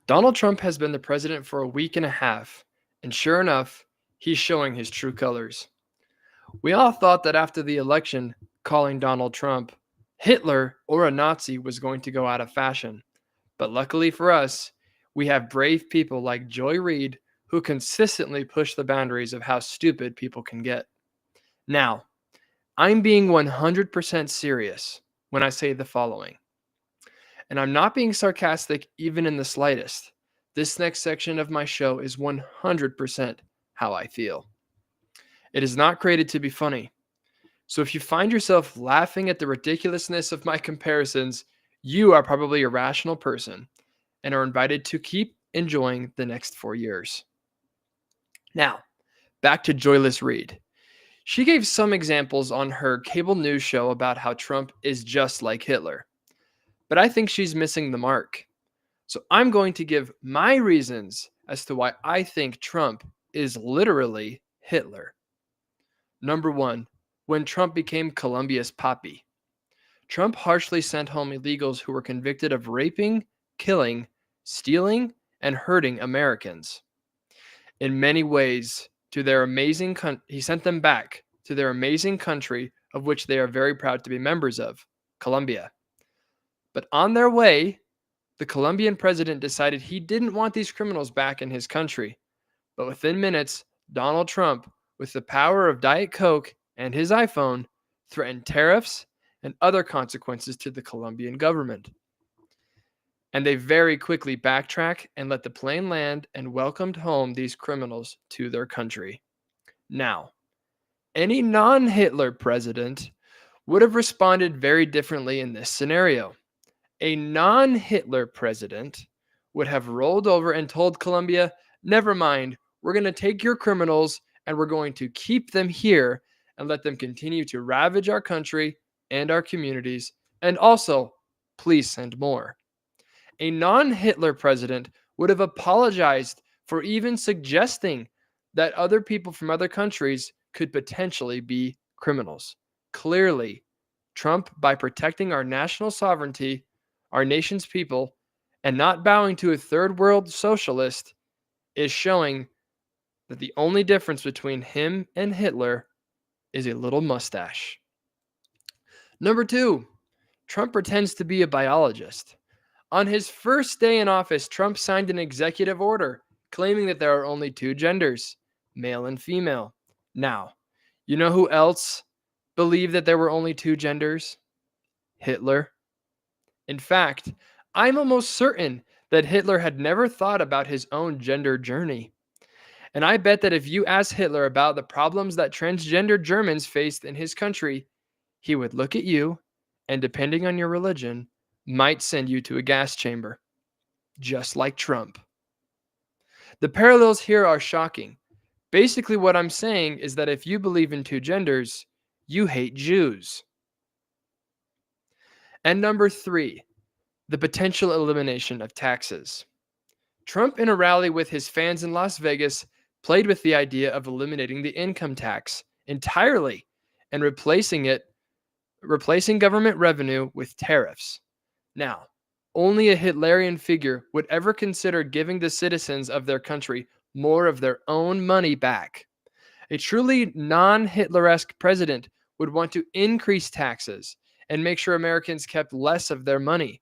Donald Trump has been the president for a week and a half, and sure enough, he's showing his true colors. We all thought that after the election, calling Donald Trump Hitler or a Nazi was going to go out of fashion. But luckily for us, we have brave people like Joy Reid who consistently push the boundaries of how stupid people can get. Now, I'm being 100% serious when I say the following. And I'm not being sarcastic even in the slightest. This next section of my show is 100% how I feel. It is not created to be funny. So if you find yourself laughing at the ridiculousness of my comparisons, you are probably a rational person and are invited to keep enjoying the next 4 years. Now, back to Joyless Reid. She gave some examples on her cable news show about how Trump is just like Hitler. But I think she's missing the mark. So I'm going to give my reasons as to why I think Trump is literally Hitler. Number one, when Trump became Colombia's poppy. Trump harshly sent home illegals who were convicted of raping, killing, stealing, and hurting Americans. In many ways, he sent them back to their amazing country of which they are very proud to be members of, Colombia. But on their way, the Colombian president decided he didn't want these criminals back in his country. But within minutes, Donald Trump, with the power of Diet Coke and his iPhone, threatened tariffs and other consequences to the Colombian government. And they very quickly backtracked and let the plane land and welcomed home these criminals to their country. Now, any non-Hitler president would have responded very differently in this scenario. A non-Hitler president would have rolled over and told Colombia, never mind, we're going to take your criminals and we're going to keep them here and let them continue to ravage our country and our communities, and also, please send more. A non-Hitler president would have apologized for even suggesting that other people from other countries could potentially be criminals. Clearly, Trump, by protecting our national sovereignty, our nation's people, and not bowing to a third world socialist, is showing that the only difference between him and Hitler is a little mustache. Number two, Trump pretends to be a biologist. On his first day in office, Trump signed an executive order claiming that there are only two genders, male and female. Now, you know who else believed that there were only two genders? Hitler. In fact, I'm almost certain that Hitler had never thought about his own gender journey. And I bet that if you asked Hitler about the problems that transgender Germans faced in his country, he would look at you and, depending on your religion, might send you to a gas chamber, just like Trump. The parallels here are shocking. Basically, what I'm saying is that if you believe in two genders, you hate Jews. And number three, the potential elimination of taxes. Trump, in a rally with his fans in Las Vegas, played with the idea of eliminating the income tax entirely and replacing government revenue with tariffs. Now, only a Hitlerian figure would ever consider giving the citizens of their country more of their own money back. A truly non-Hitler-esque president would want to increase taxes and make sure Americans kept less of their money.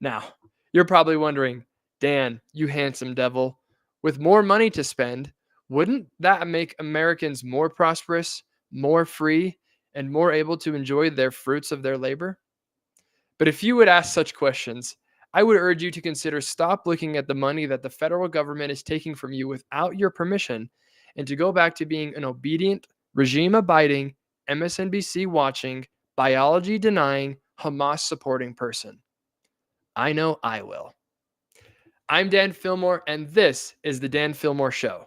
Now, you're probably wondering, Dan, you handsome devil, with more money to spend, wouldn't that make Americans more prosperous, more free, and more able to enjoy their fruits of their labor? But if you would ask such questions, I would urge you to consider stop looking at the money that the federal government is taking from you without your permission and to go back to being an obedient, regime-abiding, MSNBC-watching, biology-denying, Hamas-supporting person. I know I will. I'm Dan Fillmore, and this is The Dan Fillmore Show.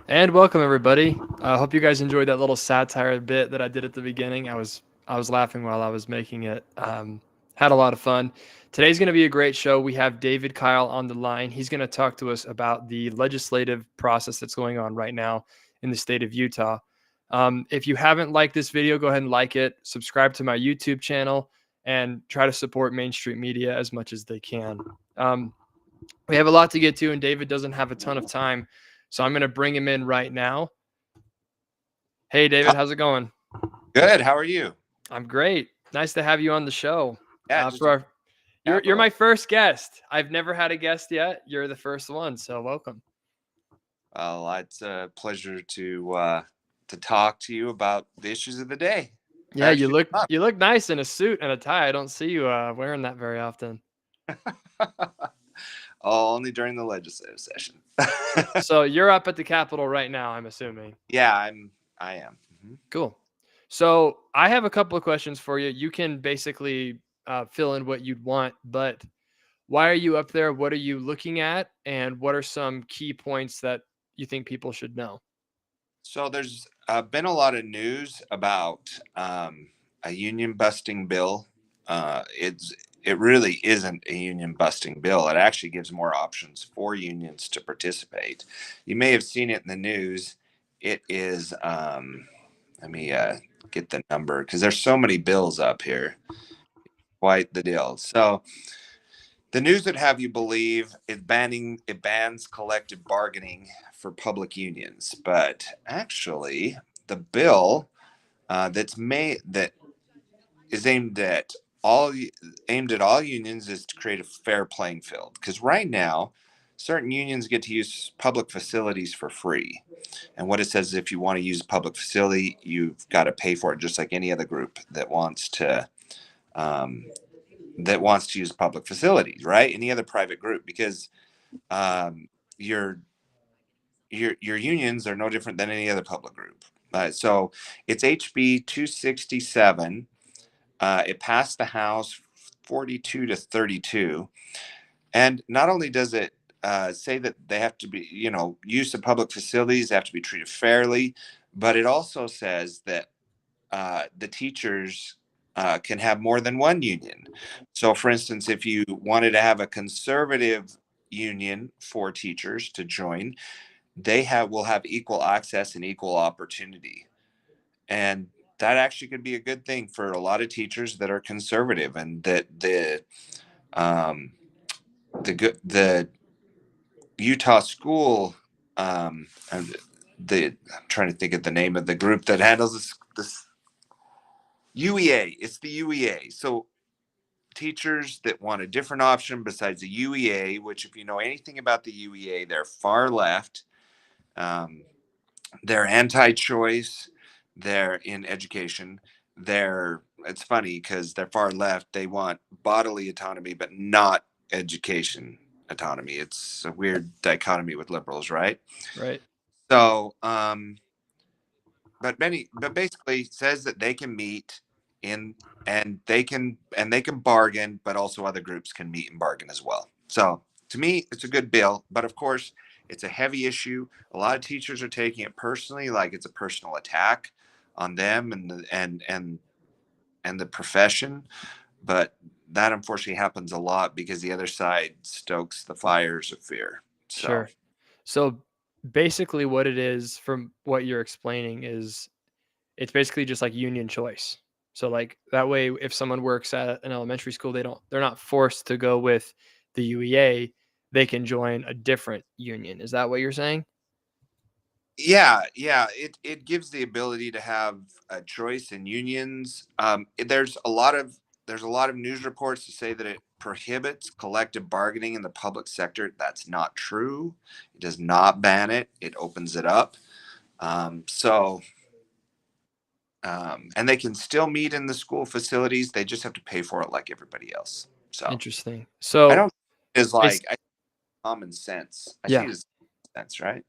And welcome, everybody. I hope you guys enjoyed that little satire bit that I did at the beginning. I was laughing while I was making it. Had a lot of fun. Today's going to be a great show. We have David Kyle on the line. He's going to talk to us about the legislative process that's going on right now in the state of Utah. If you haven't liked this video, go ahead and like it, subscribe to my YouTube channel, and try to support Main Street Media as much as they can. We have a lot to get to, and David doesn't have a ton of time, so I'm going to bring him in right now. Hey, David, how's it going? Good. How are you? I'm great. Nice to have you on the show. Yeah, You're my first guest. I've never had a guest yet. You're the first one, so welcome. Well, it's a pleasure to talk to you about the issues of the day. Yeah, you look nice in a suit and a tie. I don't see you wearing that very often. Only during the legislative session. So you're up at the Capitol right now, I'm assuming. Yeah, I am. Mm-hmm. Cool. So I have a couple of questions for you. You can basically fill in what you'd want, but why are you up there? What are you looking at? And what are some key points that you think people should know? So there's been a lot of news about a union busting bill. It really isn't a union busting bill. It actually gives more options for unions to participate. You may have seen it in the news. It is. Let me get the number because there's so many bills up here. Quite the deal. So the news would have you believe it bans collective bargaining for public unions, but actually the bill that is aimed at all unions is to create a fair playing field, because right now certain unions get to use public facilities for free. And what it says is if you want to use a public facility, you've got to pay for it, just like any other group that wants to use public facilities, right? Any other private group, because your unions are no different than any other public group. So it's HB 267. It passed the House 42 to 32. And not only does it say that they have to be, use of public facilities, they have to be treated fairly, but it also says that the teachers can have more than one union. So, for instance, if you wanted to have a conservative union for teachers to join, will have equal access and equal opportunity. And that actually could be a good thing for a lot of teachers that are conservative, and that the Utah school, I'm trying to think of the name of the group that handles this UEA. It's the UEA. So teachers that want a different option besides the UEA, which, if you know anything about the UEA, they're far left. They're anti-choice. They're in education. It's funny because they're far left. They want bodily autonomy, but not education autonomy. It's a weird dichotomy with liberals, right? Right. So, but basically says that they can meet and they can bargain, but also other groups can meet and bargain as well. So to me, it's a good bill, but of course, it's a heavy issue. A lot of teachers are taking it personally, like it's a personal attack on them and the profession. But that unfortunately happens a lot because the other side stokes the fires of fear. So. Sure. So basically what it is, from what you're explaining, is it's basically just like union choice. So like that way, if someone works at an elementary school, they're not forced to go with the UEA. They can join a different union. Is that what you're saying? Yeah. It gives the ability to have a choice in unions. There's a lot of news reports to say that it prohibits collective bargaining in the public sector. That's not true. It does not ban it. It opens it up. And they can still meet in the school facilities. They just have to pay for it like everybody else. So Interesting. So I don't is like common sense. I see it as sense, right?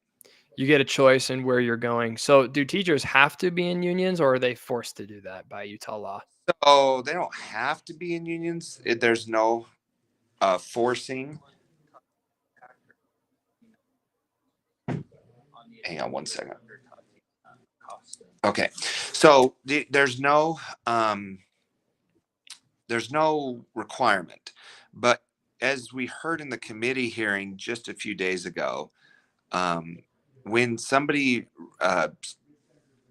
You get a choice in where you're going. So do teachers have to be in unions, or are they forced to do that by Utah law? So they don't have to be in unions. There's no forcing. Hang on one second. Okay. So there's no requirement. But as we heard in the committee hearing just a few days ago, when somebody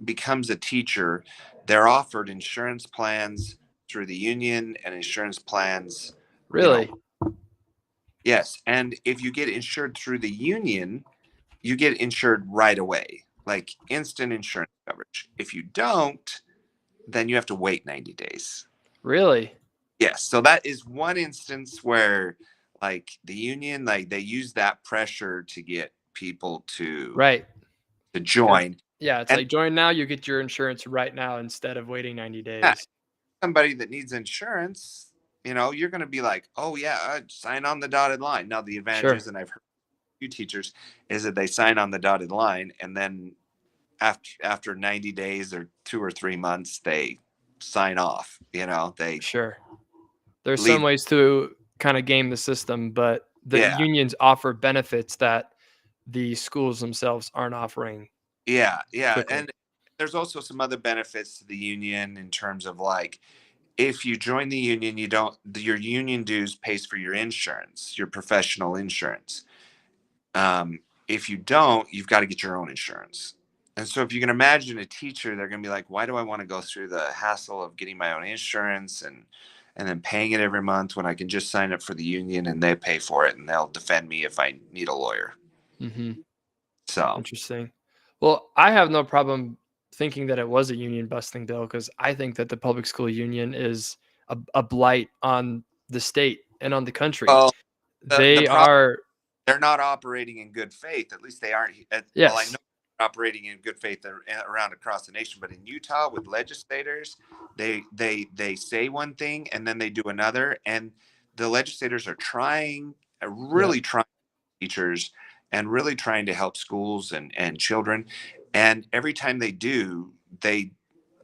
becomes a teacher, they're offered insurance plans through the union and insurance plans, you know. Really? Yes, and if you get insured through the union, you get insured right away, like instant insurance coverage. If you don't, then you have to wait 90 days. Really? Yes, so that is one instance where like the union, like they use that pressure to get people Right. to 'Cause join. yeah, it's And like join now, you get your insurance right now instead of waiting 90 yeah, days. somebody that needs insurance, you're going to be like, oh yeah, sign on the dotted line. Now the advantage Sure. is, and I've heard a few teachers, is that they sign on the dotted line, and then after 90 days or 2 or 3 months, they sign off. They Sure. There's some leave. ways to kind of game the system, but the Yeah, unions offer benefits that the schools themselves aren't offering yeah, quickly. and there's also some other benefits to the union in terms of like, if you join the union, you don't your union dues pays for your insurance, your professional insurance. If you don't, you've got to get your own insurance. And so if you can imagine a teacher, they're going to be like, why do I want to go through the hassle of getting my own insurance and then paying it every month when I can just sign up for the union and they pay for it and they'll defend me if I need a lawyer. Mhm. So, Interesting. Well, I have no problem thinking that it was a union busting bill because I think that the public school union is a blight on the state and on the country. well, the They problem, are they're not operating in good faith. At least they aren't. Well, I know yes. they're operating in good faith around across the nation, but in Utah with legislators, they say one thing and then they do another, and the legislators are trying, Yep. really trying teachers and really trying to help schools and children. And every time they do, they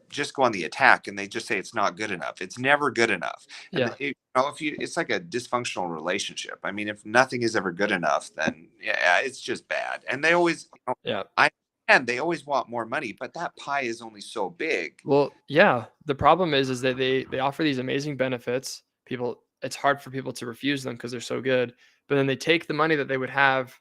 just go on the attack and they just say it's not good enough. It's never good enough. And Yeah. if you, it's like a dysfunctional relationship. I mean, if nothing is ever good enough, then yeah, it's just bad. And they always, Yeah. I and they always want more money, but that pie is only so big. Well, yeah. The problem is that they offer these amazing benefits. People, it's hard for people to refuse them because they're so good. But then they take the money that they would have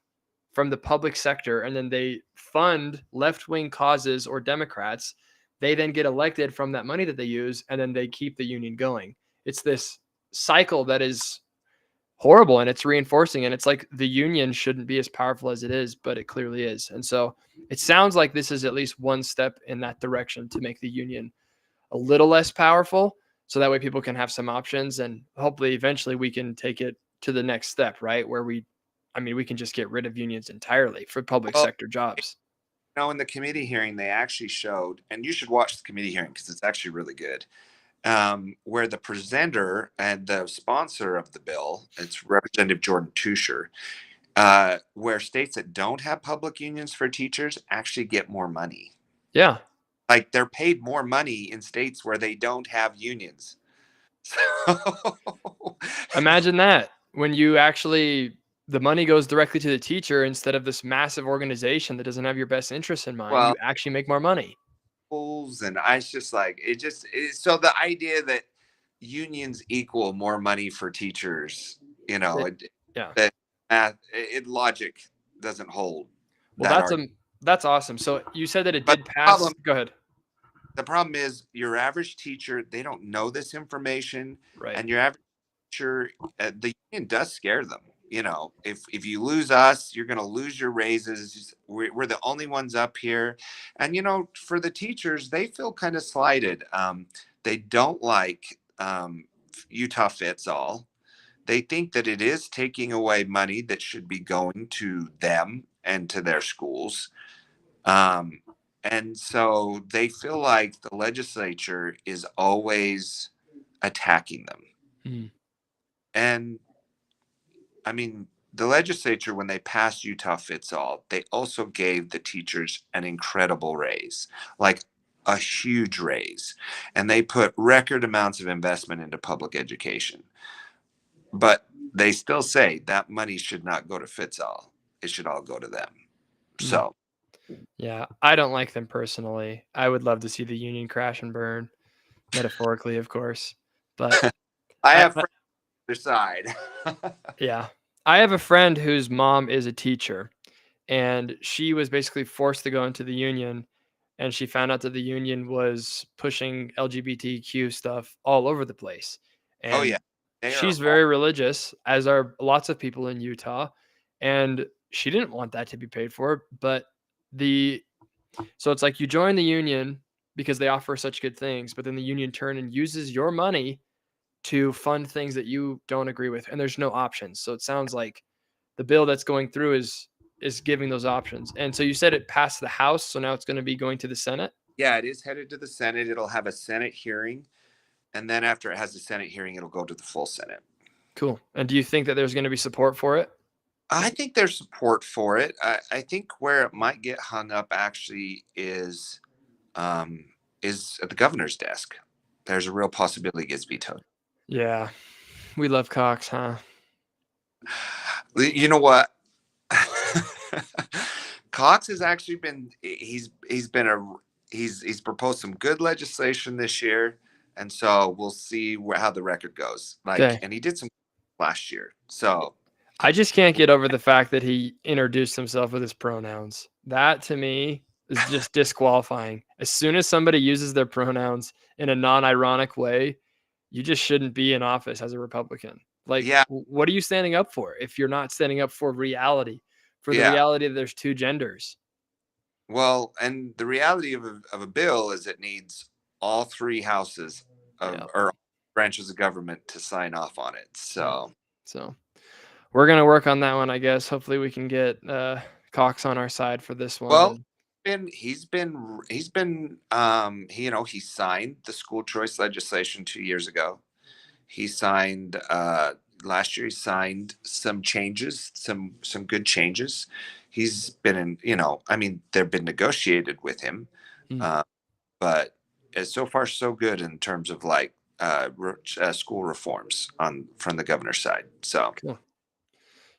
from the public sector and then they fund left-wing causes or Democrats. They then get elected from that money that they use and then they keep the union going. It's this cycle that is horrible and it's reinforcing, and it's like the union shouldn't be as powerful as it is, but it clearly is. And so it sounds like this is at least one step in that direction to make the union a little less powerful so that way people can have some options, and hopefully eventually we can take it to the next step, right, where we can just get rid of unions entirely for public Well, sector jobs. in the committee hearing, they actually showed, and you should watch the committee hearing because it's actually really good. Where the presenter and the sponsor of the bill, it's Representative Jordan Tusher, where states that don't have public unions for teachers actually get more money. Yeah. Like they're paid more money in states where they don't have unions. So, Imagine that, when you actually the money goes directly to the teacher instead of this massive organization that doesn't have your best interests in mind, you well, actually make more money. schools and I just like so the idea that unions equal more money for teachers, It, yeah. that math, logic doesn't hold Well, that argument. that's awesome. So you said that it But did pass. Go ahead. the problem is your average teacher, they don't know this information, Right. and your average teacher, the union does scare them. If you lose us, you're going to lose your raises. We're the only ones up here, and for the teachers, they feel kind of slighted. They don't like Utah fits all. They think that it is taking away money that should be going to them and to their schools. Um, and so they feel like the legislature is always attacking them. Mm. And I mean, the legislature, when they passed Utah Fits All, they also gave the teachers an incredible raise, like a huge raise. And they put record amounts of investment into public education. But they still say that money should not go to Fits All. It should all go to them. Mm. So Yeah, I don't like them personally. I would love to see the union crash and burn, metaphorically, of course. But I I, have I friends on the other side. yeah, I have a friend whose mom is a teacher, and she was basically forced to go into the union. and she found out that the union was pushing LGBTQ stuff all over the place. Oh yeah, And they are she's all. very religious, as are lots of people in Utah, and she didn't want that to be paid for. But the so it's like you join the union because they offer such good things, but then the union turn and uses your money to fund things that you don't agree with, and there's no options. So it sounds like the bill that's going through is giving those options. And so you said it passed the House, so now it's going to be going to the Senate. Yeah, it is headed to the Senate. It'll have a Senate hearing, and then after it has the Senate hearing, it'll go to the full Senate. Cool. And do you think that there's going to be support for it? I think there's support for it. I think where it might get hung up actually um, is at the governor's desk. There's a real possibility it gets vetoed. Yeah, we love Cox, huh? You know what? Cox has actually been he's proposed some good legislation this year, and so we'll see how the record goes. Okay. And he did some last year, so I just can't get over the fact that he introduced himself with his pronouns. That to me is just disqualifying. As soon as somebody uses their pronouns in a non-ironic way, you just shouldn't be in office as a Republican. Like, yeah, what are you standing up for if you're not standing up for reality, for the yeah. reality that there's two genders? Well, and the reality of a bill is it needs all three houses of Yeah. or branches of government to sign off on it. Yeah. So, So we're gonna work on that one, I guess. Hopefully, we can get Cox on our side for this one. well, And he signed the school choice legislation 2 years ago. He signed last year. He signed some changes, some good changes. He's been I mean, they've been negotiated with him, hmm, uh, but so far so good in terms of like school reforms on from the governor's side. So cool.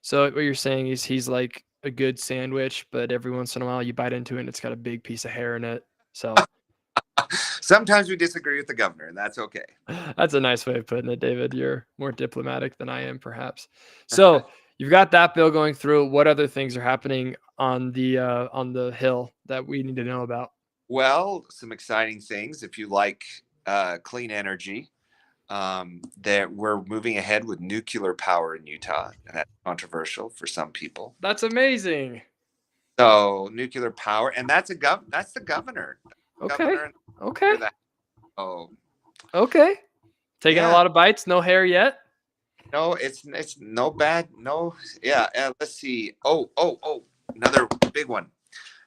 So what you're saying is he's like a good sandwich, but every once in a while you bite into it and it's got a big piece of hair in it. So sometimes we disagree with the governor, and that's okay. that's a nice way of putting it, David. You're more diplomatic than I am, perhaps. So you've got that bill going through. What other things are happening on the Hill that we need to know about? Well, some exciting things if you like clean energy. That we're moving ahead with nuclear power in Utah, and that's controversial for some people. That's amazing. So nuclear power, and that's the governor, Okay. governor, Okay. and that. Oh Okay. Taking a yeah, lot of bites. No hair yet. no, it's no bad, no, yeah. Let's see. Oh, another big one.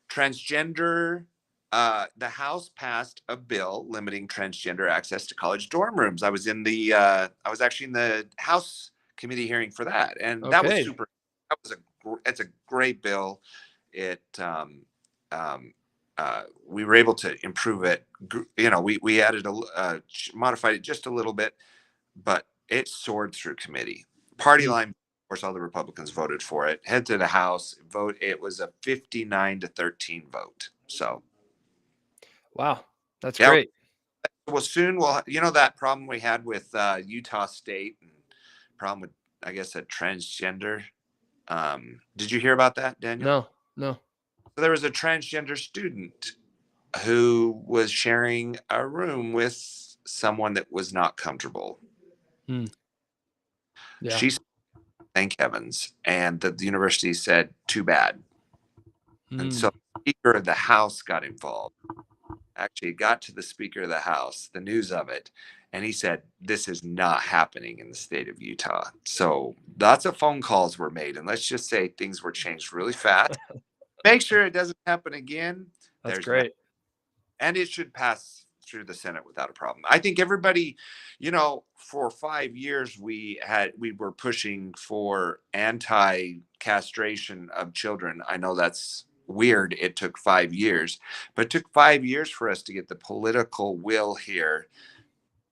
Transgender. The House passed a bill limiting transgender access to college dorm rooms. I was actually in the House committee hearing for that, and that was Okay. super. It's a great bill. It we were able to improve it. We added modified it just a little bit, but it soared through committee. Party Hmm. line, of course, all the Republicans voted for it. Head to the House vote. It was a 59-13 vote. So Wow. That's yeah, great. well, soon we'll that problem we had with Utah State and problem with I guess a transgender. Did you hear about that, Daniel? No. No. So there was a transgender student who was sharing a room with someone that was not comfortable. Hmm. Yeah. She said, thank heavens, and the university said too bad, and Hmm. so the Speaker of the House got involved. Actually, it got to the Speaker of the House, the news of it, and he said this is not happening in the state of Utah. So lots of phone calls were made, and let's just say things were changed really fast. Make sure it doesn't happen again. That's There's no, great. and it should pass through the Senate without a problem. I think everybody, for 5 years we were pushing for anti-castration of children. I know that's weird. It took 5 years, but it took 5 years for us to get the political will here.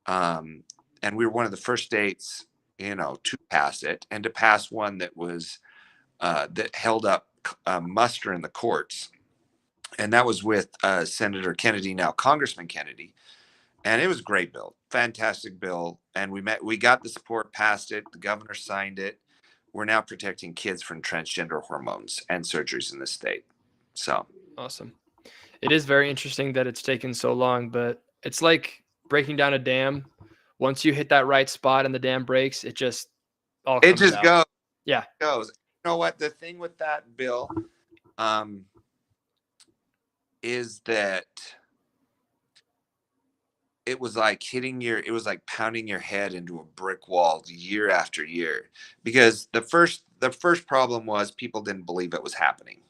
And we were one of the first states, to pass it and to pass one that was that held up muster in the courts, and that was with Senator Kennedy, now Congressman Kennedy, and it was a great bill, fantastic bill, and we got the support, passed it, the governor signed it. We're now protecting kids from transgender hormones and surgeries in the state. So Awesome. It is very interesting that it's taken so long, but it's like breaking down a dam. Once you hit that right spot and the dam breaks, it just all It comes just out. Yeah. goes. You know what? The thing with that bill, um, is that it was like pounding your head into a brick wall year after year, because the first problem was people didn't believe it was happening.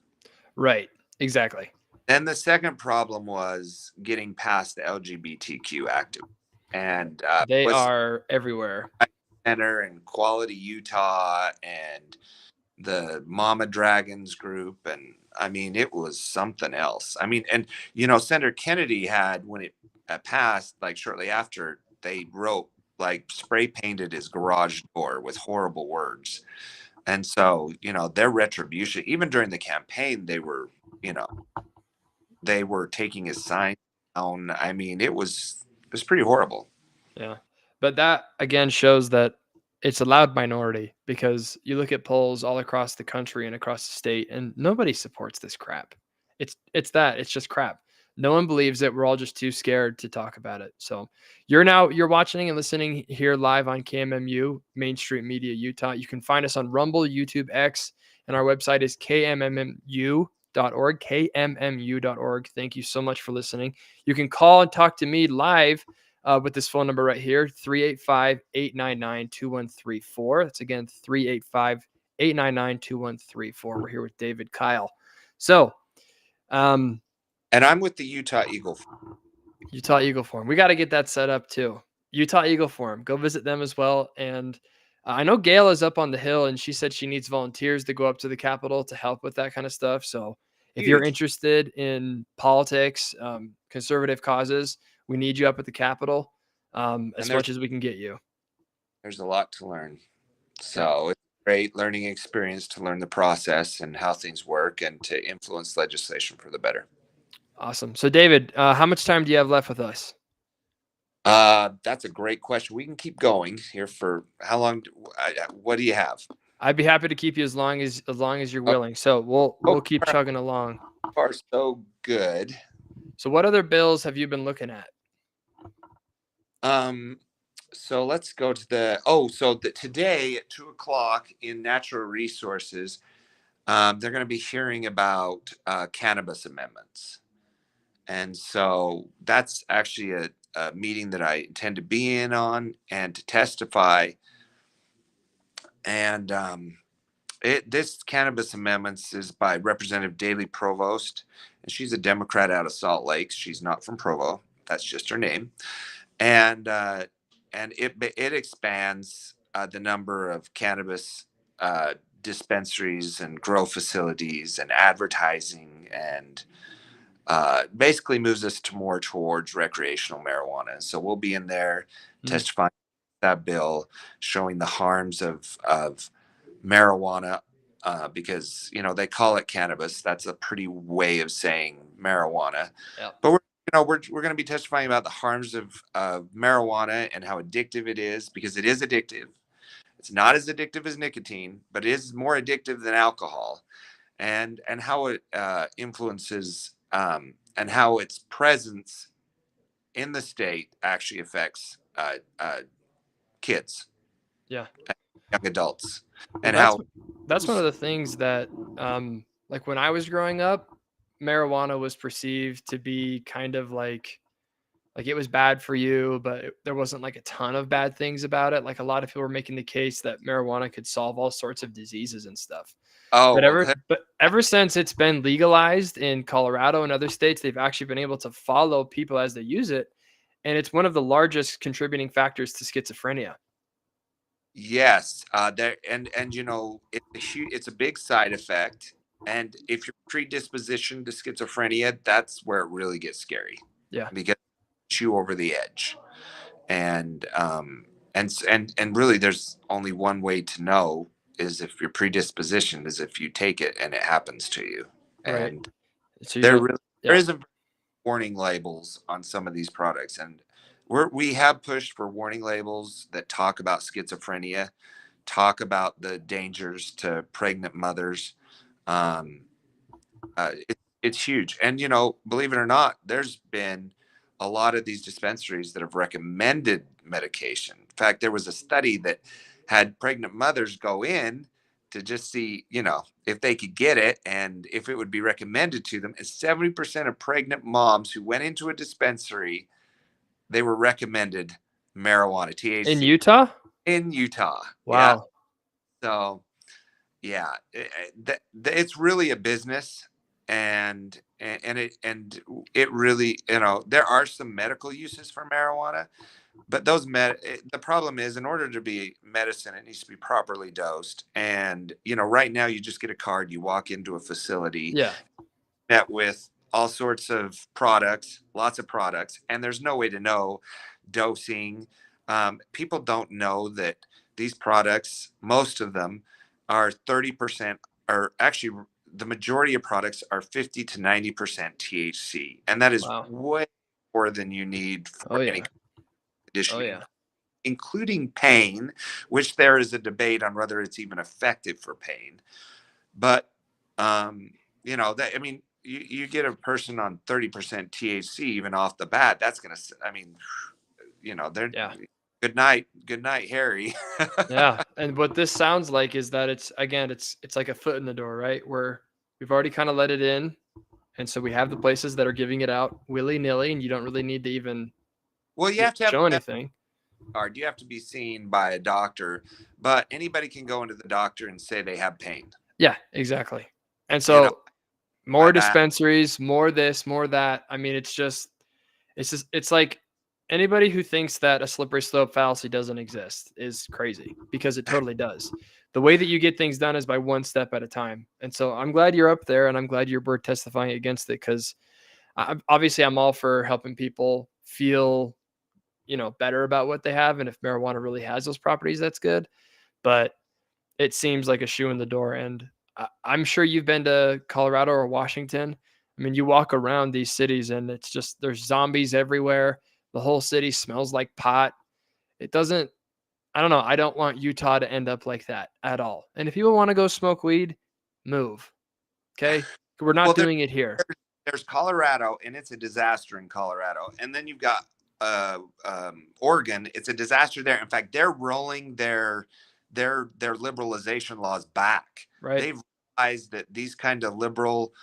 Right. Exactly. Then the second problem was getting past the LGBTQ activists, and They with are everywhere. Center and Quality Utah and the Mama Dragons group, and I mean it was something else. I mean, and Senator Kennedy had, when it passed, like shortly after, they wrote, like, spray painted his garage door with horrible words. And so, their retribution, even during the campaign, you know they were taking his sign down. I mean, it was pretty horrible. Yeah. But that again shows that it's a loud minority because you look at polls all across the country and across the state and nobody supports this crap. It's just crap. No one believes it. We're all just too scared to talk about it. So you're watching and listening here live on KMMU, Main Street Media, Utah. You can find us on Rumble, YouTube, X, and our website is kmmu.org, kmmu.org. Thank you so much for listening. You can call and talk to me live with this phone number right here, 385-899-2134. That's again 385-899-2134. We're here with David Kyle. So, And I'm with the Utah Eagle. Utah Eagle Forum. We got to get that set up too. Utah Eagle Forum. Go visit them as well. And I know Gail is up on the hill and she said she needs volunteers to go up to the Capitol to help with that kind of stuff. So if you're Huge. interested in politics, conservative causes, we need you up at the Capitol as much as we can get you. There's a lot to learn. So it's a great learning experience to learn the process and how things work and to influence legislation for the better. Awesome. So David, how much time do you have left with us? That's a great question. We can keep going here for how long? What do you have? I'd be happy to keep you as long as you're willing. So we'll keep chugging along. So far, so good. So what other bills have you been looking at? So let's go to today at 2:00 in Natural Resources, they're going to be hearing about cannabis amendments. And so that's actually a meeting that I intend to be in on and to testify. And this cannabis amendments is by Representative Daley Provost, and she's a Democrat out of Salt Lake. She's not from Provo. That's just her name. And it expands the number of cannabis dispensaries and grow facilities and advertising, and basically moves us to more towards recreational marijuana. So we'll be in there testifying that bill, showing the harms of marijuana, because they call it cannabis. That's a pretty way of saying marijuana. Yep. But we're going to be testifying about the harms of marijuana and how addictive it is, because it is addictive. It's not as addictive as nicotine, but it is more addictive than alcohol, and how it influences, and how its presence in the state actually affects kids, Yeah, young adults, well, and how that's one of the things that like when I was growing up, marijuana was perceived to be kind of like it was bad for you, but there wasn't like a ton of bad things about it. Like a lot of people were making the case that marijuana could solve all sorts of diseases and stuff. But ever since it's been legalized in Colorado and other states, they've actually been able to follow people as they use it, and it's one of the largest contributing factors to schizophrenia. yes, there and it's a big side effect, and if you're predisposition to schizophrenia, that's where it really gets scary. Yeah. Because it's you over the edge. And and really, there's only one way to know, is if you're predispositioned, is if you take it and it happens to you. Right. And So there isn't warning labels on some of these products, and we have pushed for warning labels that talk about schizophrenia, talk about the dangers to pregnant mothers. It's huge. And, you know, believe it or not, there's been a lot of these dispensaries that have recommended medication. In fact, there was a study that had pregnant mothers go in to just see, you know, if they could get it and if it would be recommended to them. And 70% of pregnant moms who went into a dispensary, they were recommended marijuana, In THC, Utah? in Utah. Yeah. Wow. So yeah, it's really a business, and it really, you know, there are some medical uses for marijuana, but the problem is, in order to be medicine, it needs to be properly dosed. And you know, right now you just get a card, you walk into a facility Yeah. met with all sorts of products, lots of products, and there's no way to know dosing. People don't know that these products, most of them, are 30%, or actually, the majority of products are 50 to 90% THC. And that is Wow. way more than you need Oh for any yeah. Oh conditioning, yeah. including pain, which there is a debate on whether it's even effective for pain. But you know, that, I mean, you get a person on 30% THC even off the bat, that's gonna, I mean, you know, they're Yeah. good night, Harry. Yeah. And what this sounds like is that it's again, it's like a foot in the door, right? Where we've already kind of let it in. And so we have the places that are giving it out willy-nilly, and you don't really need to even Well, you have to have show a med anything. card. You have to be seen by a doctor, but anybody can go into the doctor and say they have pain. Yeah, exactly. And You know, so my more back. dispensaries, more this, more that. I mean, it's just it's like anybody who thinks that a slippery slope fallacy doesn't exist is crazy, because it totally does. The way that you get things done is by one step at a time. And so I'm glad you're up there, and I'm glad you're testifying against it, because obviously I'm all for helping people feel, better about what they have. And if marijuana really has those properties, that's good. But it seems like a shoe in the door. And I'm sure you've been to Colorado or Washington. I mean, you walk around these cities and it's just, there's zombies everywhere. The whole city smells like pot. It doesn't, I don't know. I don't want Utah to end up like that at all. And if people want to go smoke weed, move. Okay. We're not Well, doing it here. there's Colorado, and it's a disaster in Colorado. And then you've got Oregon. It's a disaster there. In fact, they're rolling their liberalization laws back. Right. They've realized that these kind of liberal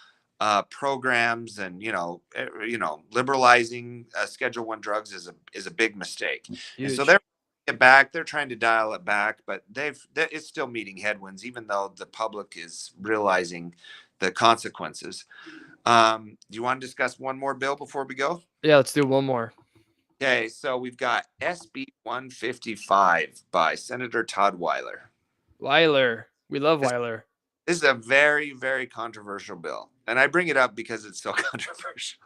programs, and liberalizing Schedule 1 drugs is a big mistake. And so Huge. they're it back. They're trying to dial it back, but it's still meeting headwinds, even though the public is realizing the consequences. Do you want to discuss one more bill before we go? Yeah. Let's do one more. Okay, so we've got SB 155 by Senator Todd Weiler. Weiler. We love This, Weiler. this is a very, very controversial bill. And I bring it up because it's so controversial.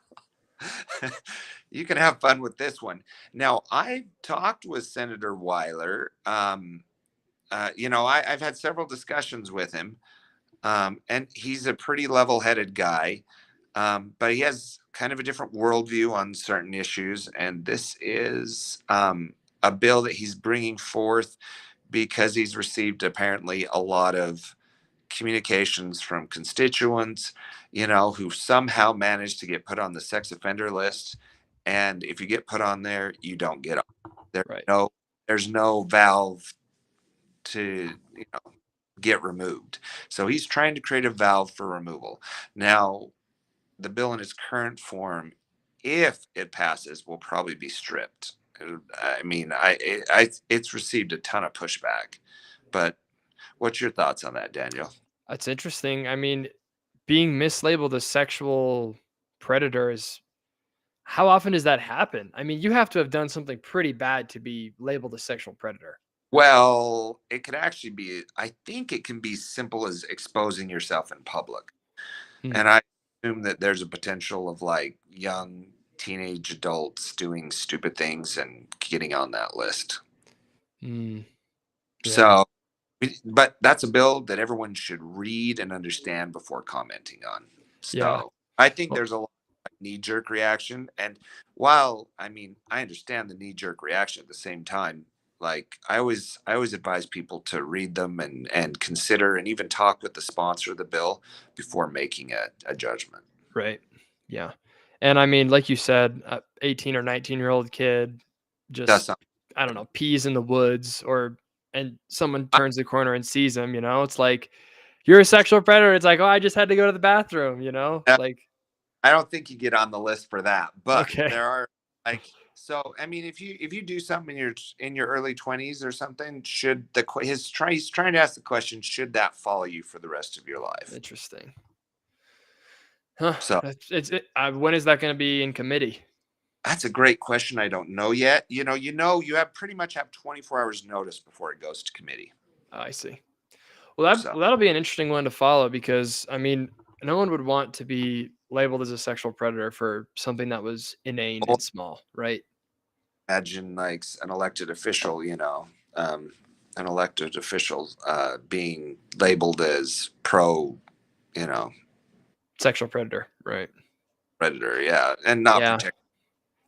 You can have fun with this one. Now, I talked with Senator Weiler. I've had several discussions with him, and he's a pretty level-headed guy, but he has kind of a different worldview on certain issues. And this is a bill that he's bringing forth because he's received apparently a lot of communications from constituents, who somehow managed to get put on the sex offender list. And if you get put on there, you don't get on. There's Right. no, there's no valve to, get removed. So he's trying to create a valve for removal. Now, the bill in its current form, if it passes, will probably be stripped. I mean, it's received a ton of pushback, but what's your thoughts on that, Daniel? That's interesting. I mean, being mislabeled a sexual predator is, how often does that happen? I mean, you have to have done something pretty bad to be labeled a sexual predator. Well, it could actually be, I think it can be simple as exposing yourself in public. Hmm. And I assume that there's a potential of like young teenage adults doing stupid things and getting on that list. Hmm. Yeah. So, but that's a bill that everyone should read and understand before commenting on. Yeah. So, I think Well, there's a lot of knee jerk reaction. And while, I mean, I understand the knee jerk reaction, at the same time, like I always advise people to read them and consider and even talk with the sponsor of the bill before making a judgment. Right. Yeah. And I mean, like you said, 18 or 19-year-old kid Does just, something. I don't know, pees in the woods and someone turns the corner and sees him, it's like, you're a sexual predator. It's like, oh, I just had to go to the bathroom, like, I don't think you get on the list for that, but okay. there are like so. I mean, if you do something in your early 20s or something, should he's trying to ask the question, should that follow you for the rest of your life? Interesting. Huh. So When is that going to be in committee? that's a great question. I don't know yet. You have pretty much have 24 hours notice before it goes to committee. I see. Well, So that'll be an interesting one to follow because I mean, no one would want to be labeled as a sexual predator for something that was inane well, and small, right? imagine like an elected official, being labeled as pro, you know, Sexual predator, right? predator, yeah, and not Yeah. protect.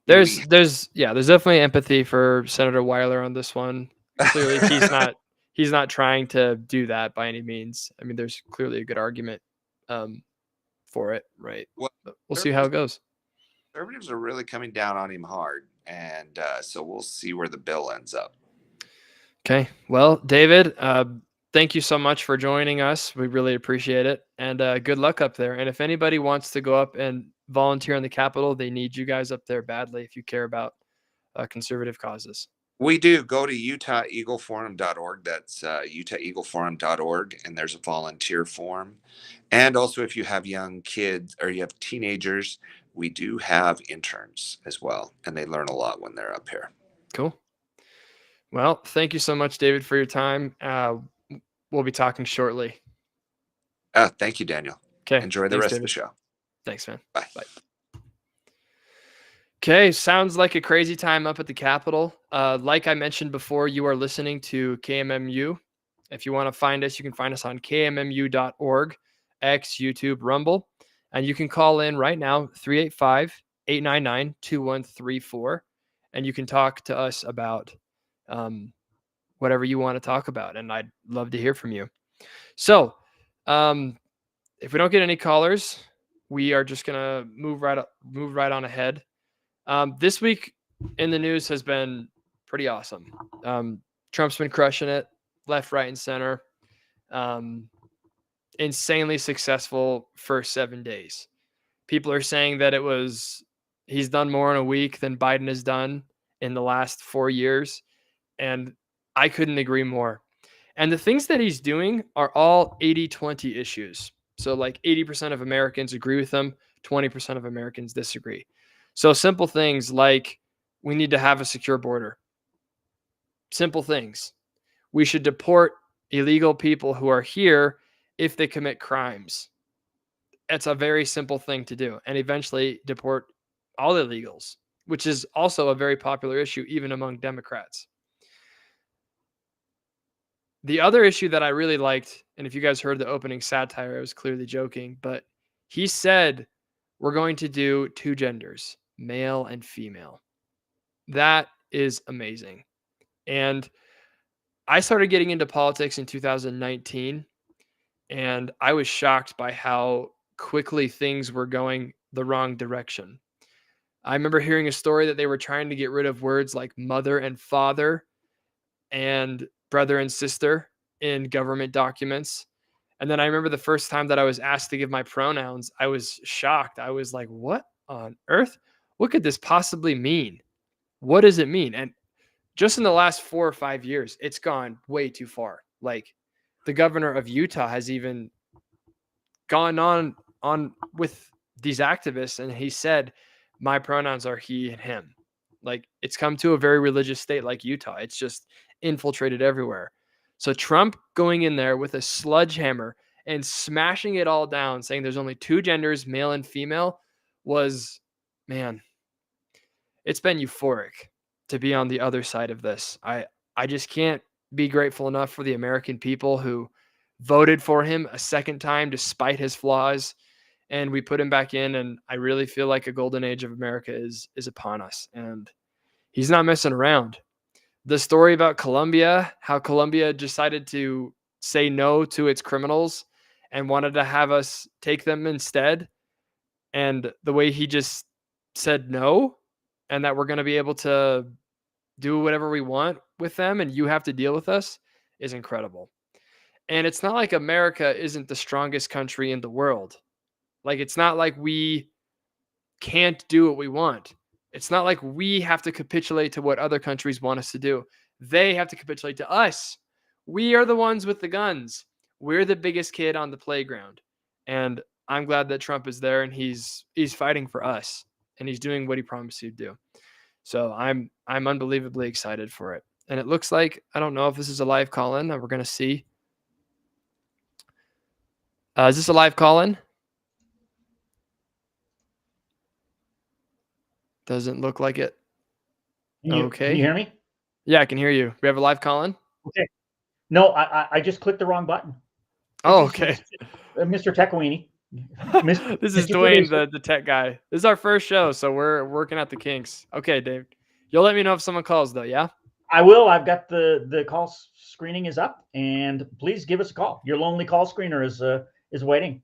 There's definitely empathy for Senator Weiler on this one. Clearly, he's not trying to do that by any means. I mean, there's clearly a good argument um, for it, right? Well, But we'll see how it goes. conservatives are really coming down on him hard, and so we'll see where the bill ends up. Okay. Well, David, thank you so much for joining us. We really appreciate it. And good luck up there. And if anybody wants to go up and volunteer in the Capitol, they need you guys up there badly if you care about conservative causes. We do go to UtahEagleForum.org. That's UtahEagleForum.org, and there's a volunteer form. And also, if you have young kids or you have teenagers, we do have interns as well, and they learn a lot when they're up here. Cool. Well, thank you so much, David, for your time. We'll be talking shortly. Thank you, Daniel. Okay. Enjoy the Thanks, rest David. of the show. Thanks, man. Bye. Bye. Okay, sounds like a crazy time up at the Capitol. Like I mentioned before, you are listening to KMMU. If you want to find us, you can find us on kmmu.org, X, YouTube, Rumble. And you can call in right now, 385-899-2134. And you can talk to us about whatever you want to talk about. And I'd love to hear from you. So if we don't get any callers, we are just going to move right on ahead. This week in the news has been pretty awesome. Trump's been crushing it left, right, and center. Insanely successful first 7 days. People are saying that he's done more in a week than Biden has done in the last 4 years. And I couldn't agree more. And the things that he's doing are all 80-20 issues. So like 80% of Americans agree with him, 20% of Americans disagree. So simple things like we need to have a secure border. Simple things. We should deport illegal people who are here if they commit crimes. It's a very simple thing to do. And eventually deport all illegals, which is also a very popular issue even among Democrats. The other issue that I really liked, and if you guys heard the opening satire, I was clearly joking, but he said we're going to do two genders, male and female. That is amazing. And I started getting into politics in 2019, and I was shocked by how quickly things were going the wrong direction. I remember hearing a story that they were trying to get rid of words like mother and father and brother and sister in government documents. And then I remember the first time that I was asked to give my pronouns, I was shocked. I was like, what on earth? What could this possibly mean? What does it mean? And just in the last 4 or 5 years, it's gone way too far. Like the governor of Utah has even gone on with these activists, and he said, my pronouns are he and him. Like it's come to a very religious state like Utah. It's just infiltrated everywhere. So Trump going in there with a sledgehammer and smashing it all down, saying there's only two genders, male and female, was, man, it's been euphoric to be on the other side of this. I just can't be grateful enough for the American people who voted for him a second time despite his flaws, and we put him back in, and I really feel like a golden age of America is upon us, and he's not messing around. The story about Colombia, how Colombia decided to say no to its criminals and wanted to have us take them instead. And the way he just said no, and that we're going to be able to do whatever we want with them and you have to deal with us, is incredible. And it's not like America isn't the strongest country in the world. Like, it's not like we can't do what we want. It's not like we have to capitulate to what other countries want us to do. They have to capitulate to us. We are the ones with the guns. We're the biggest kid on the playground. And I'm glad that Trump is there and he's fighting for us and he's doing what he promised he'd do. So I'm unbelievably excited for it. And it looks like, I don't know if this is a live call-in. We're going to see. Is this a live call-in? Doesn't look like it. Okay. Can you hear me? Yeah, I can hear you. We have a live call-in? Okay. No, I just clicked the wrong button. Oh, okay. Mr. Techweenie. This is Mr. Dwayne, Producer. the tech guy. This is our first show, so we're working out the kinks. Okay, Dave. You'll let me know if someone calls, though, yeah? I will. I've got the call screening is up, and please give us a call. Your lonely call screener is waiting.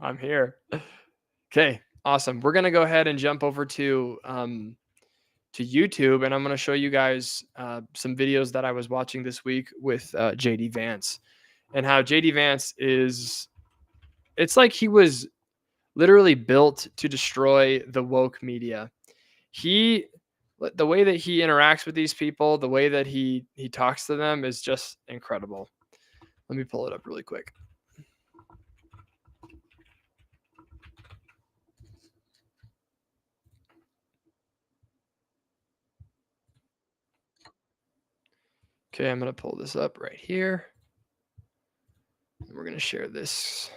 I'm here. Okay, awesome. We're gonna go ahead and jump over to YouTube, and I'm gonna show you guys some videos that I was watching this week with JD Vance, and how JD Vance is. It's like he was literally built to destroy the woke media. The way that he interacts with these people, the way that he talks to them is just incredible. Let me pull it up really quick. Okay, I'm going to pull this up right here. And we're going to share this.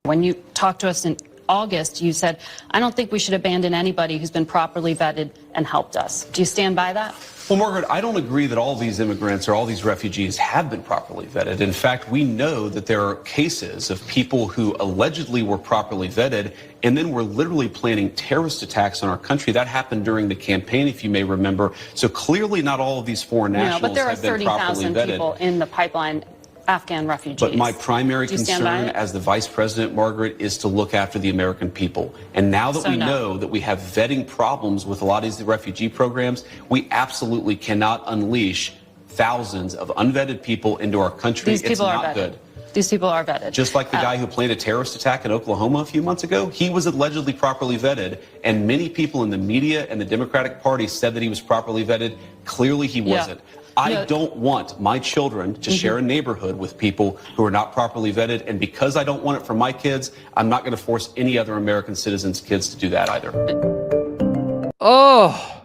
When you talked to us in August, you said, I don't think we should abandon anybody who's been properly vetted and helped us. Do you stand by that? Well, Margaret, I don't agree that all these immigrants or all these refugees have been properly vetted. In fact, we know that there are cases of people who allegedly were properly vetted and then were literally planning terrorist attacks on our country. That happened during the campaign, if you may remember. So clearly not all of these foreign nationals but there are have been properly 30,000 vetted. people in the pipeline, Afghan refugees. But my primary Do you stand by concern it? as the vice president, Margaret, is to look after the American people. And now that So we no. know that we have vetting problems with a lot of these refugee programs, we absolutely cannot unleash thousands of unvetted people into our country. These It's people are not vetted. good. These people are vetted. Just like the guy who planned a terrorist attack in Oklahoma a few months ago, he was allegedly properly vetted, and many people in the media and the Democratic Party said that he was properly vetted. Clearly he wasn't. I don't want my children to share a neighborhood with people who are not properly vetted, and because I don't want it for my kids, I'm not going to force any other American citizens' kids to do that either. Oh,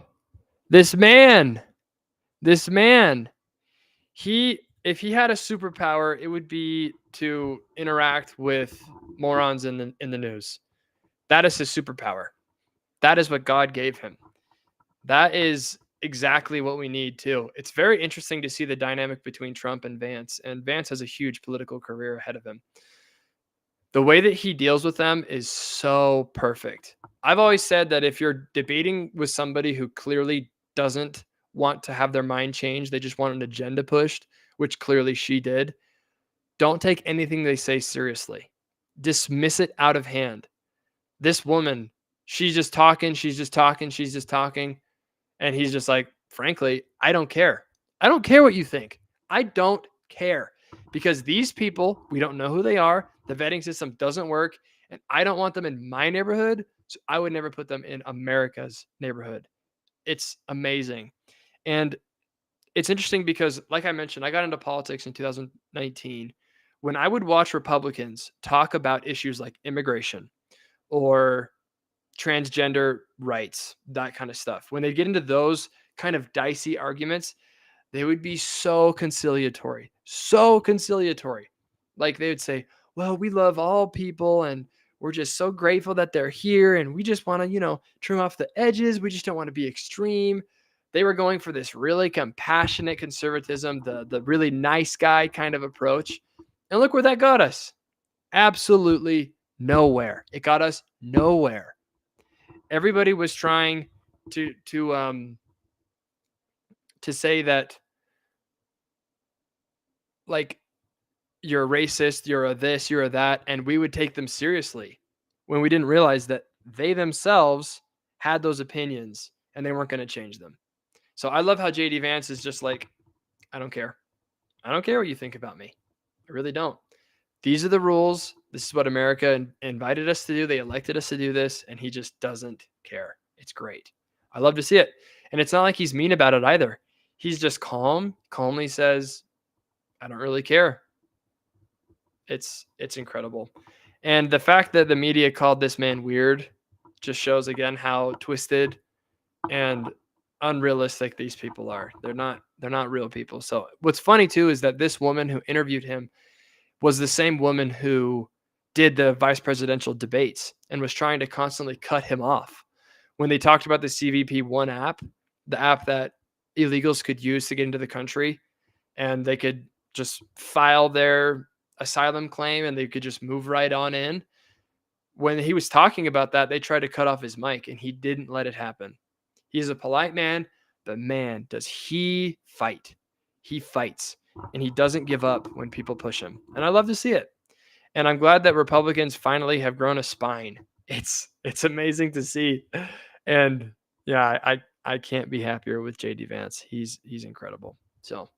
this man, if he had a superpower, it would be to interact with morons in the news. That is his superpower. That is what God gave him. That is exactly what we need too. It's very interesting to see the dynamic between Trump and Vance has a huge political career ahead of him. The way that he deals with them is so perfect. I've always said that if you're debating with somebody who clearly doesn't want to have their mind changed, they just want an agenda pushed, which clearly she did, don't take anything they say seriously. Dismiss it out of hand. This woman, she's just talking. And he's just like, frankly, I don't care. I don't care what you think. I don't care. Because these people, we don't know who they are. The vetting system doesn't work. And I don't want them in my neighborhood. So I would never put them in America's neighborhood. It's amazing. And it's interesting because, like I mentioned, I got into politics in 2019. When I would watch Republicans talk about issues like immigration or transgender rights, that kind of stuff, when they get into those kind of dicey arguments, they would be so conciliatory. Like they would say, well, we love all people and we're just so grateful that they're here and we just want to, trim off the edges. We just don't want to be extreme. They were going for this really compassionate conservatism, the really nice guy kind of approach. And look where that got us. Absolutely nowhere. It got us nowhere. Everybody was trying to say that, like, you're a racist, you're a this, you're a that, and we would take them seriously when we didn't realize that they themselves had those opinions and they weren't going to change them. So I love how JD Vance is just like, I don't care. I don't care what you think about me. I really don't. These are the rules. This is what America invited us to do. They elected us to do this, and he just doesn't care. It's great. I love to see it. And it's not like he's mean about it either. He's just calmly says, I don't really care. It's incredible. And the fact that the media called this man weird just shows again how twisted and unrealistic these people are. They're not real people. So what's funny too is that this woman who interviewed him was the same woman who did the vice presidential debates and was trying to constantly cut him off. When they talked about the CVP-1 app, the app that illegals could use to get into the country, and they could just file their asylum claim and they could just move right on in. When he was talking about that, they tried to cut off his mic and he didn't let it happen. He's a polite man, but man, does he fight. He fights and he doesn't give up when people push him. And I love to see it. And I'm glad that Republicans finally have grown a spine. It's amazing to see. And yeah, I can't be happier with JD Vance. He's incredible. So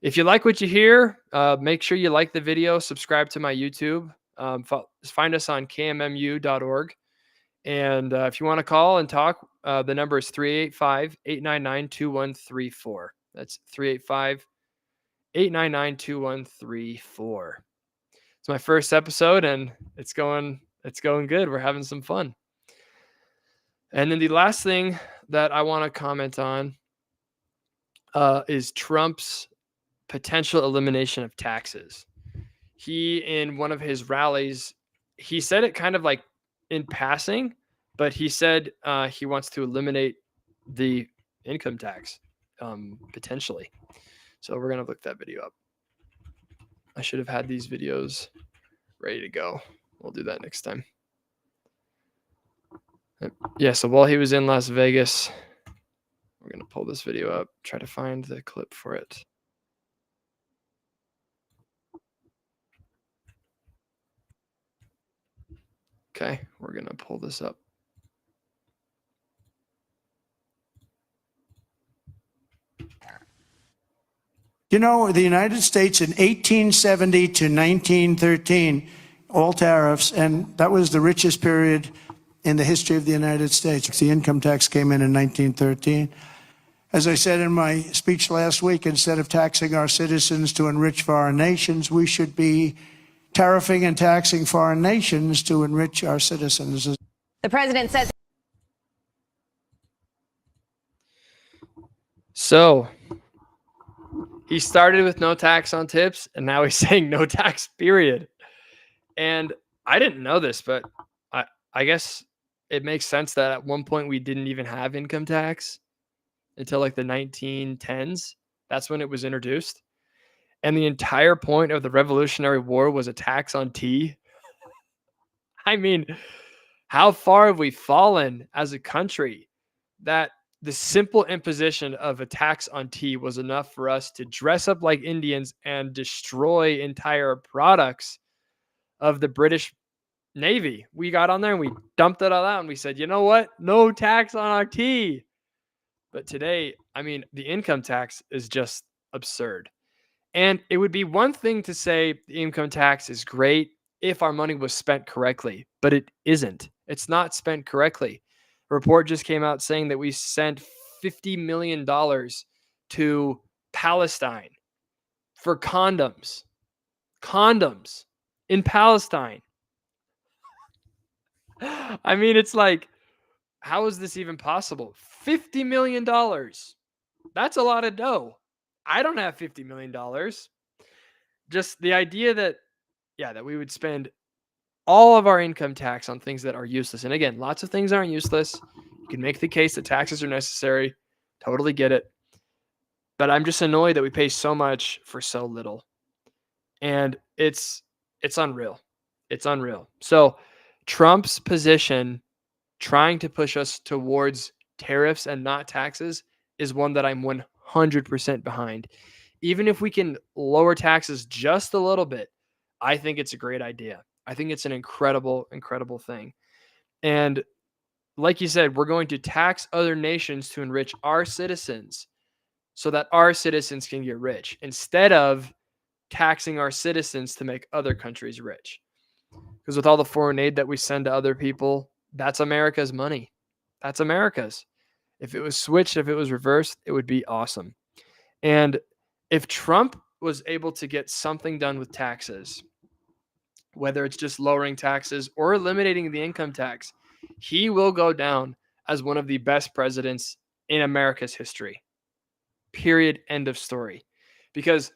if you like what you hear, make sure you like the video, subscribe to my YouTube, find us on KMMU.org. And if you want to call and talk, the number is 385-899-2134. That's 385-899-2134. It's my first episode and it's going good. We're having some fun. And then the last thing that I want to comment on is Trump's potential elimination of taxes. He, in one of his rallies, he said it kind of like in passing, but he said he wants to eliminate the income tax potentially. So we're going to look that video up. I should have had these videos ready to go. We'll do that next time. Yeah, so while he was in Las Vegas, we're going to pull this video up, try to find the clip for it. Okay, we're going to pull this up. You know, the United States in 1870 to 1913, all tariffs, and that was the richest period in the history of the United States. The income tax came in 1913. As I said in my speech last week, instead of taxing our citizens to enrich foreign nations, we should be tariffing and taxing foreign nations to enrich our citizens. The president says. So he started with no tax on tips, and now he's saying no tax, period. And I didn't know this, but I guess it makes sense that at one point we didn't even have income tax until like the 1910s. That's when it was introduced. And the entire point of the Revolutionary War was a tax on tea. I mean, how far have we fallen as a country that the simple imposition of a tax on tea was enough for us to dress up like Indians and destroy entire products of the British Navy? We got on there and we dumped it all out and we said, you know what? No tax on our tea. But today, I mean, the income tax is just absurd. And it would be one thing to say the income tax is great if our money was spent correctly, but it isn't. It's not spent correctly. A report just came out saying that we sent $50 million to Palestine for condoms. Condoms in Palestine. I mean, it's like, how is this even possible? $50 million. That's a lot of dough. I don't have $50 million. Just the idea that, that we would spend all of our income tax on things that are useless. And again, lots of things aren't useless. You can make the case that taxes are necessary. Totally get it. But I'm just annoyed that we pay so much for so little. And it's unreal. It's unreal. So Trump's position, trying to push us towards tariffs and not taxes, is one that I'm 100% behind. even if we can lower taxes just a little bit, I think it's a great idea. I think it's an incredible, incredible thing. And like you said, we're going to tax other nations to enrich our citizens so that our citizens can get rich instead of taxing our citizens to make other countries rich. Because with all the foreign aid that we send to other people, that's America's money. That's America's. If it was switched, if it was reversed, it would be awesome. And if Trump was able to get something done with taxes, whether it's just lowering taxes or eliminating the income tax, he will go down as one of the best presidents in America's history. Period. End of story. Because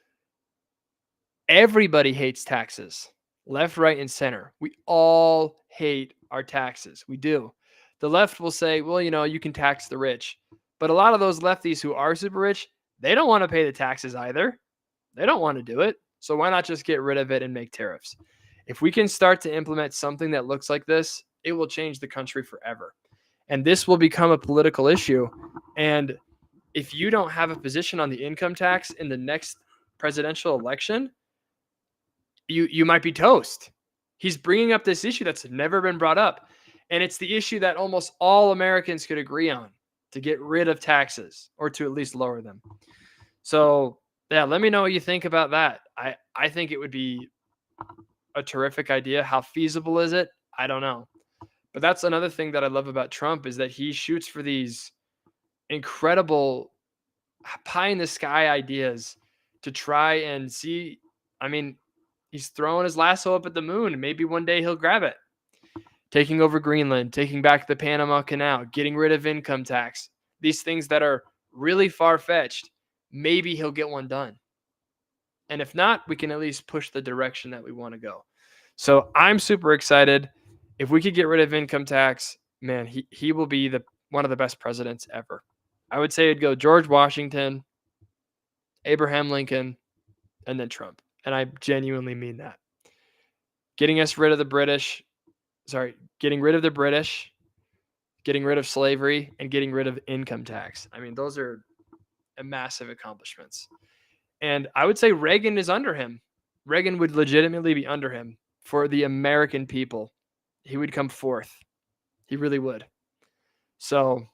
everybody hates taxes, left, right, and center. We all hate our taxes. We do. The left will say, well, you can tax the rich. But a lot of those lefties who are super rich, they don't want to pay the taxes either. They don't want to do it. So why not just get rid of it and make tariffs? If we can start to implement something that looks like this, it will change the country forever. And this will become a political issue. And if you don't have a position on the income tax in the next presidential election, you might be toast. He's bringing up this issue that's never been brought up. And it's the issue that almost all Americans could agree on, to get rid of taxes or to at least lower them. So, yeah, let me know what you think about that. I think it would be a terrific idea. How feasible is it? I don't know. But that's another thing that I love about Trump is that he shoots for these incredible pie in the sky ideas to try and see. I mean, he's throwing his lasso up at the moon. Maybe one day he'll grab it. Taking over Greenland, taking back the Panama Canal, getting rid of income tax. These things that are really far-fetched, maybe he'll get one done. And if not, we can at least push the direction that we want to go. So I'm super excited. If we could get rid of income tax, man, he will be one of the best presidents ever. I would say it'd go George Washington, Abraham Lincoln, and then Trump. And I genuinely mean that. Getting rid of the British, getting rid of slavery, and getting rid of income tax. I mean, those are massive accomplishments. And I would say Reagan is under him. Reagan would legitimately be under him for the American people. He would come fourth. He really would. So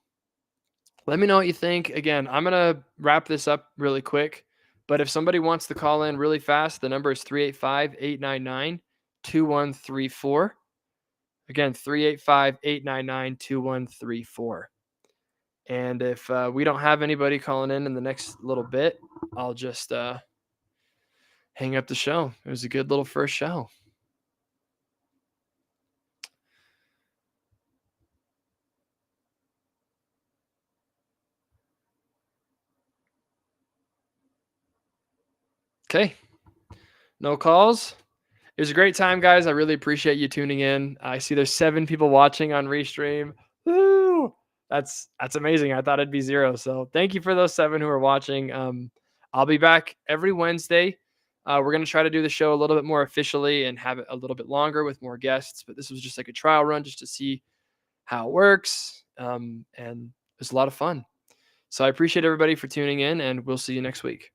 let me know what you think. Again, I'm going to wrap this up really quick. But if somebody wants to call in really fast, the number is 385-899-2134. Again, 385-899-2134. And if we don't have anybody calling in the next little bit, I'll just hang up the show. It was a good little first show. Okay. No calls. It was a great time, guys. I really appreciate you tuning in. I see there's 7 people watching on Restream. Woo! That's amazing. I thought it'd be 0. So thank you for those 7 who are watching. I'll be back every Wednesday. We're going to try to do the show a little bit more officially and have it a little bit longer with more guests. But this was just like a trial run just to see how it works. And it was a lot of fun. So I appreciate everybody for tuning in, and we'll see you next week.